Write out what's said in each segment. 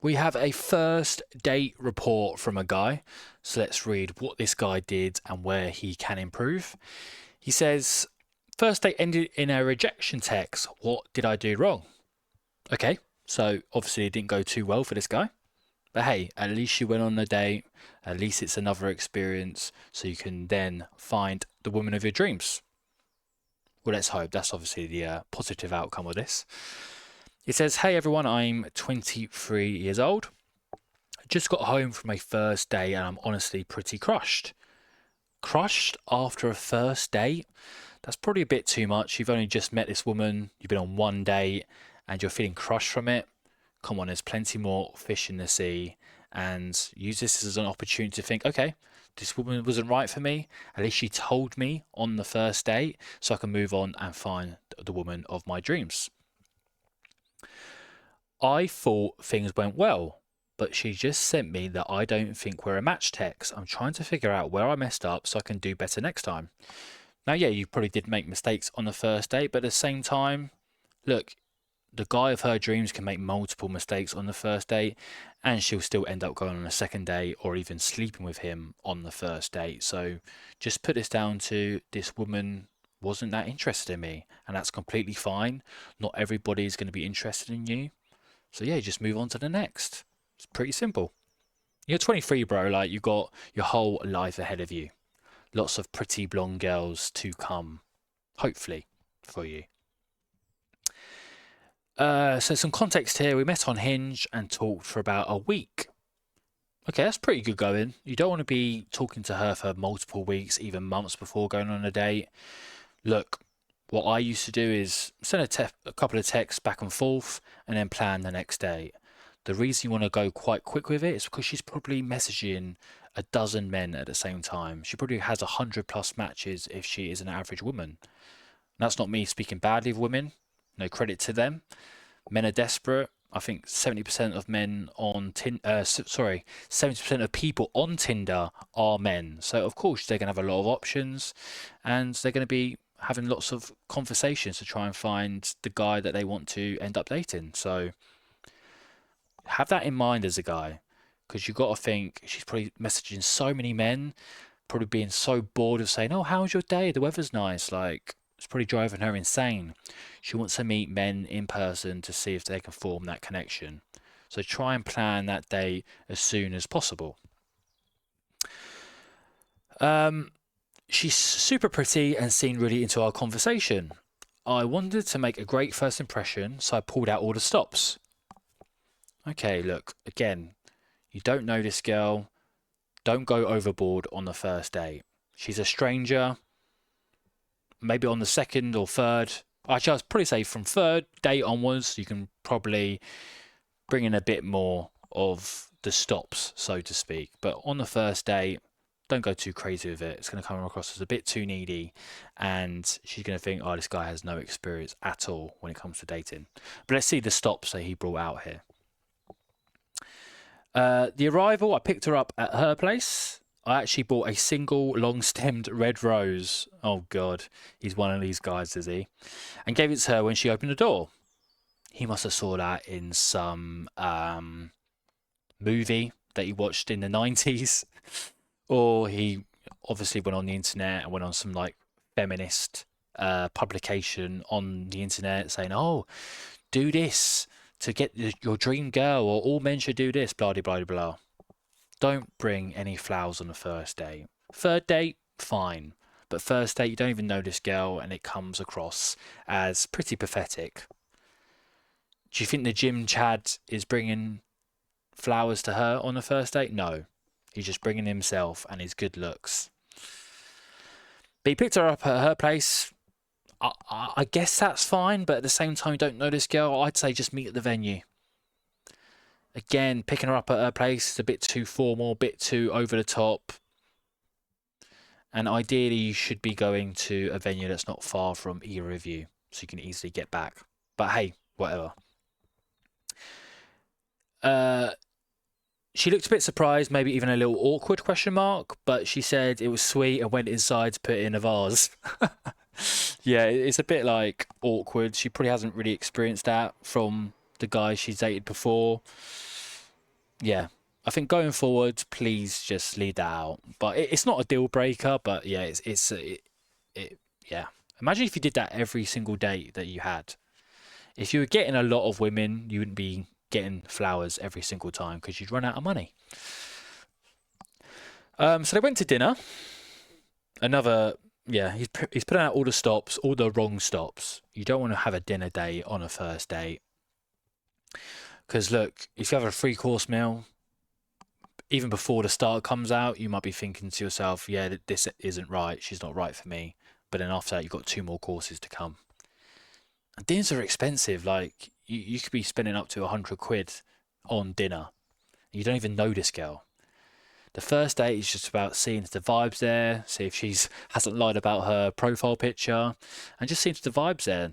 We have a first date report from a guy. So let's read what this guy did and where he can improve. He says, first date ended in a rejection text. What did I do wrong? Okay, so obviously it didn't go too well for this guy. But hey, at least you went on a date. At least it's another experience. So you can then find the woman of your dreams. Well, let's hope. That's obviously the positive outcome of this. It says, hey everyone, I'm 23 years old. Just got home from a first date and I'm honestly pretty crushed. Crushed after a first date? That's probably a bit too much. You've only just met this woman, you've been on one date, and you're feeling crushed from it. Come on, there's plenty more fish in the sea, and use this as an opportunity to think, okay, this woman wasn't right for me. At least she told me on the first date, so I can move on and find the woman of my dreams. I thought things went well, but she just sent me that I don't think we're a match text. I'm trying to figure out where I messed up so I can do better next time. Now, yeah, you probably did make mistakes on the first date, but at the same time, look, the guy of her dreams can make multiple mistakes on the first date, and she'll still end up going on a second date or even sleeping with him on the first date. So just put this down to this woman wasn't that interested in me, and that's completely fine. Not everybody is going to be interested in you. So yeah, just move on to the next. It's pretty simple. You're 23, bro. Like, you've got your whole life ahead of you. Lots of pretty blonde girls to come, hopefully, for you. So some context here. We met on Hinge and talked for about a week. Okay, that's pretty good going. You don't want to be talking to her for multiple weeks, even months before going on a date. Look, what I used to do is send a couple of texts back and forth and then plan the next date. The reason you want to go quite quick with it is because she's probably messaging a dozen men at the same time. She probably has 100+ matches if she is an average woman. And that's not me speaking badly of women. No credit to them. Men are desperate. I think 70% of men on 70% of people on Tinder are men. So of course they're going to have a lot of options, and they're going to be having lots of conversations to try and find the guy that they want to end up dating. So have that in mind as a guy, because you've got to think she's probably messaging so many men, probably being so bored of saying, "Oh, how's your day? The weather's nice." Like, it's probably driving her insane. She wants to meet men in person to see if they can form that connection. So try and plan that day as soon as possible. Um, she's super pretty and seemed really into our conversation. I wanted to make a great first impression, so I pulled out all the stops. Okay, look, again, you don't know this girl. Don't go overboard on the first date. She's a stranger. Maybe on the second or third. Actually, I'd probably say from third date onwards, you can probably bring in a bit more of the stops, so to speak. But on the first date, don't go too crazy with it. It's going to come across as a bit too needy, and she's going to think, oh, this guy has no experience at all when it comes to dating. But let's see the stops that he brought out here. The arrival, I picked her up at her place. I actually bought a single long-stemmed red rose. Oh God, he's one of these guys, is he? And gave it to her when she opened the door. He must have saw that in some movie that he watched in the 90s, or he obviously went on the internet and went on some like feminist publication on the internet saying, "Oh, do this to get your dream girl," or "all men should do this," blah blah blah blah. Don't bring any flowers on the first date. Third date, fine. But first date, you don't even know this girl, and it comes across as pretty pathetic. Do you think the gym Chad is bringing flowers to her on the first date? No. He's just bringing himself and his good looks. But he picked her up at her place. I guess that's fine, but at the same time, you don't know this girl. I'd say just meet at the venue. Again, picking her up at her place is a bit too formal, a bit too over the top. And ideally, you should be going to a venue that's not far from either of you, so you can easily get back. But hey, whatever. She looked a bit surprised, maybe even a little awkward, question mark, but she said it was sweet and went inside to put it in a vase. Yeah, it's a bit like awkward. She probably hasn't really experienced that from the guys she's dated before. yeah, I think going forward, please just leave that out. But it's not a deal breaker. But yeah, it yeah. Imagine if you did that every single date that you had. If you were getting a lot of women, you wouldn't be getting flowers every single time because you'd run out of money. So they went to dinner. Another, yeah, he's putting out all the stops, all the wrong stops. You don't want to have a dinner date on a first date because look, if you have a three-course meal, even before the start comes out, you might be thinking to yourself, yeah, this isn't right. She's not right for me. But then after that, you've got two more courses to come. And dinners are expensive. Like you could be spending up to 100 quid on dinner. You don't even know this girl. The first date is just about seeing if the vibes there, see if she's hasn't lied about her profile picture, and just seeing if the vibes there.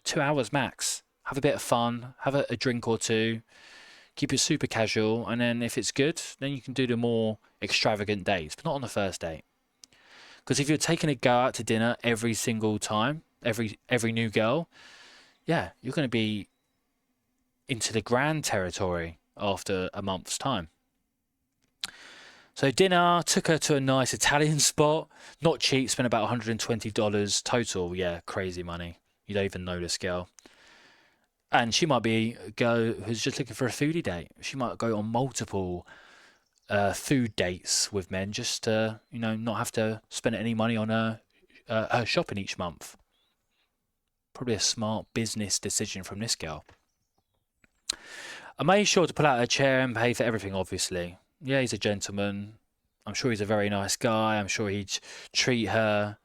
2 hours max. Have a bit of fun, have a drink or two, keep it super casual, and then if it's good, then you can do the more extravagant dates, but not on the first date. Because if you're taking a girl out to dinner every single time, every new girl, yeah, you're going to be into the grand territory after a month's time. So dinner, took her to a nice Italian spot. Not cheap, spent about $120 total. Yeah, crazy money. You don't even know this girl. And she might be a girl who's just looking for a foodie date. She might go on multiple food dates with men just to, not have to spend any money on her shopping each month. Probably a smart business decision from this girl. I made sure to pull out her chair and pay for everything, obviously. Yeah, he's a gentleman. I'm sure he's a very nice guy. I'm sure he'd treat her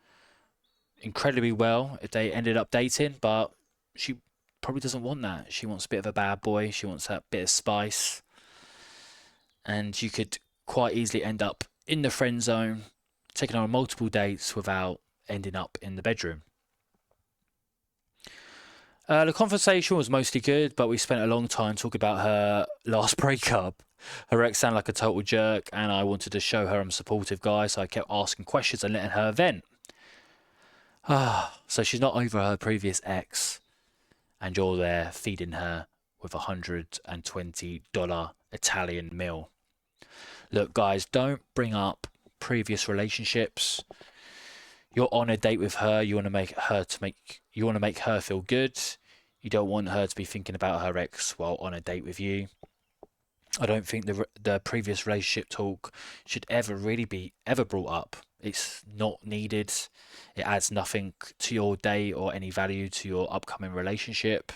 incredibly well if they ended up dating, but she probably doesn't want that. She wants a bit of a bad boy. She wants that bit of spice. And you could quite easily end up in the friend zone, taking on multiple dates without ending up in the bedroom. The conversation was mostly good, but we spent a long time talking about her last breakup. Her ex sounded like a total jerk, and I wanted to show her I'm a supportive guy, so I kept asking questions and letting her vent. So she's not over her previous ex, and you're there feeding her with $120 Italian meal. Look, guys, don't bring up previous relationships. You're on a date with her. You want to make her feel good. You don't want her to be thinking about her ex while on a date with you. I don't think the previous relationship talk should ever really be ever brought up. It's not needed. It adds nothing to your date or any value to your upcoming relationship.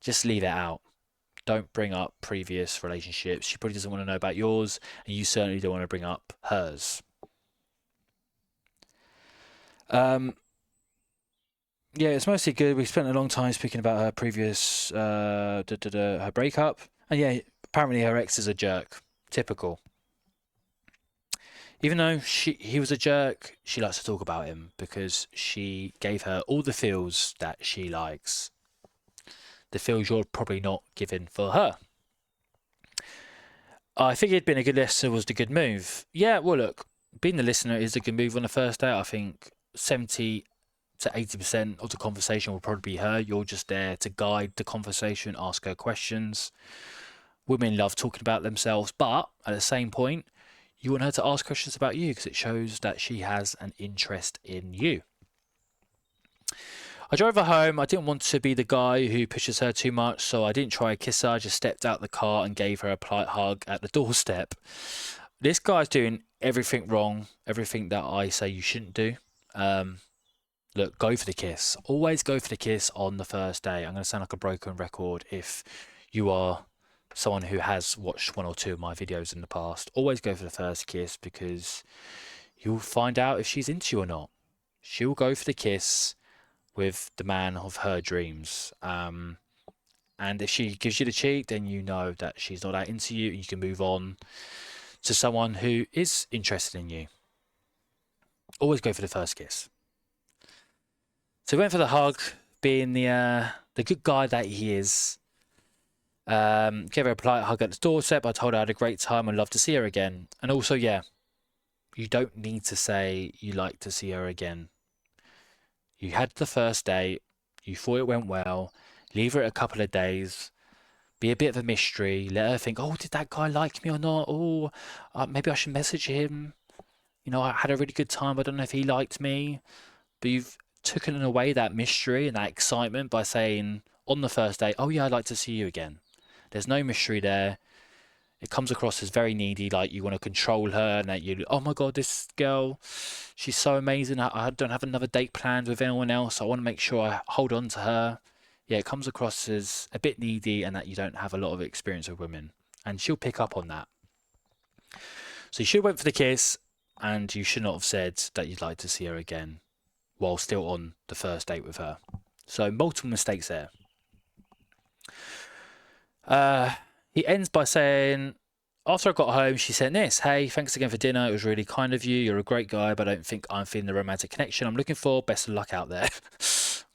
Just leave it out. Don't bring up previous relationships. She probably doesn't want to know about yours, and you certainly don't want to bring up hers. Yeah, it's mostly good. We spent a long time speaking about her previous, her breakup, and yeah, apparently her ex is a jerk. Typical. Even though he was a jerk, she likes to talk about him because she gave her all the feels that she likes. The feels you're probably not giving for her. I think it'd been a good listener was the good move. Yeah, well, look, being the listener is a good move on the first date. I think 70 to 80% of the conversation will probably be her. You're just there to guide the conversation, ask her questions. Women love talking about themselves, but at the same point, you want her to ask questions about you because it shows that she has an interest in you. I drove her home. I didn't want to be the guy who pushes her too much, so I didn't try to kiss her. I just stepped out the car and gave her a polite hug at the doorstep. This guy's doing everything wrong, everything that I say you shouldn't do. Look, go for the kiss. Always go for the kiss on the first day. I'm going to sound like a broken record if you are someone who has watched one or two of my videos in the past. Always go for the first kiss because you'll find out if she's into you or not. She'll go for the kiss with the man of her dreams. And if she gives you the cheek, then you know that she's not that into you and you can move on to someone who is interested in you. Always go for the first kiss. So he went for the hug, being the good guy that he is. Gave her a polite hug at the doorstep. I told her I had a great time and love to see her again. And also, yeah, you don't need to say you like to see her again. You had the first date. You thought it went well. Leave her a couple of days. Be a bit of a mystery. Let her think, oh, did that guy like me or not? Oh, maybe I should message him. You know, I had a really good time. I don't know if he liked me. But you've taken away that mystery and that excitement by saying on the first day, oh, yeah, I'd like to see you again. There's no mystery there. It comes across as very needy, like you want to control her and that you, oh my God, this girl, she's so amazing. I don't have another date planned with anyone else. I want to make sure I hold on to her. Yeah, it comes across as a bit needy and that you don't have a lot of experience with women. And she'll pick up on that. So you should wait for the kiss and you should not have said that you'd like to see her again while still on the first date with her. So multiple mistakes there. He ends by saying, after I got home, she sent this. Hey, thanks again for dinner. It was really kind of you. You're a great guy, but I don't think I'm feeling the romantic connection I'm looking for. Best of luck out there.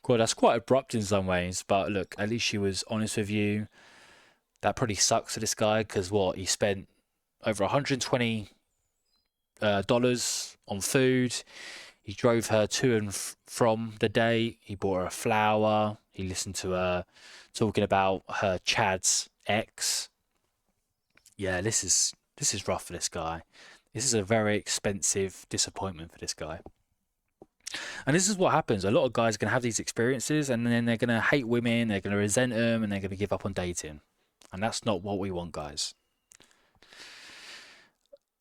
God, that's quite abrupt in some ways. But look, at least she was honest with you. That probably sucks for this guy because what? He spent over $120 on food. He drove her to and from the date. He bought her a flower. He listened to her talking about her Chad's ex. Yeah, this is rough for this guy. This is a very expensive disappointment for this guy. And this is what happens. A lot of guys are going to have these experiences and then they're going to hate women, they're going to resent them, and they're going to give up on dating. And that's not what we want, guys.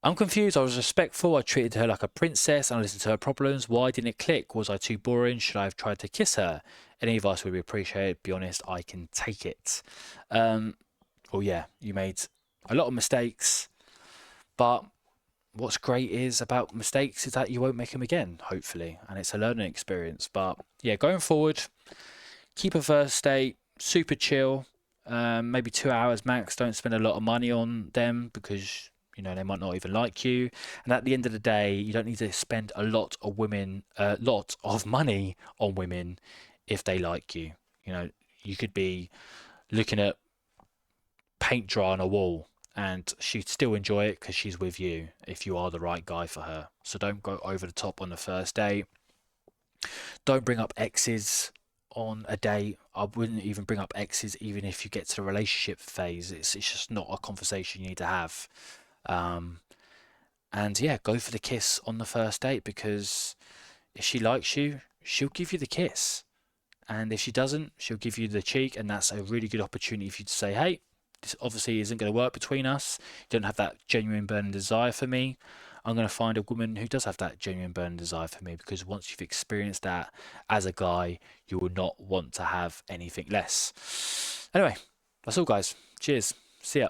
I'm confused. I was respectful. I treated her like a princess and I listened to her problems. Why didn't it click? Was I too boring? Should I have tried to kiss her? Any advice would be appreciated. Be honest, I can take it. Well, yeah, you made a lot of mistakes, but what's great is about mistakes is that you won't make them again, hopefully, and it's a learning experience. But yeah, going forward, keep a first date super chill, maybe 2 hours max. Don't spend a lot of money on them because you know they might not even like you. And at the end of the day, you don't need to spend a lot of money on women if they like you. You know, you could be looking at paint dry on a wall and she'd still enjoy it because she's with you if you are the right guy for her. So don't go over the top on the first date. Don't bring up exes on a date. I wouldn't even bring up exes even if you get to the relationship phase. It's just not a conversation you need to have. Um, and yeah, go for the kiss on the first date because if she likes you, she'll give you the kiss. And if she doesn't, she'll give you the cheek, and that's a really good opportunity for you to say, hey, this obviously isn't going to work between us. You don't have that genuine burning desire for me. I'm going to find a woman who does have that genuine burning desire for me because once you've experienced that as a guy, you will not want to have anything less. Anyway, that's all, guys. Cheers. See ya.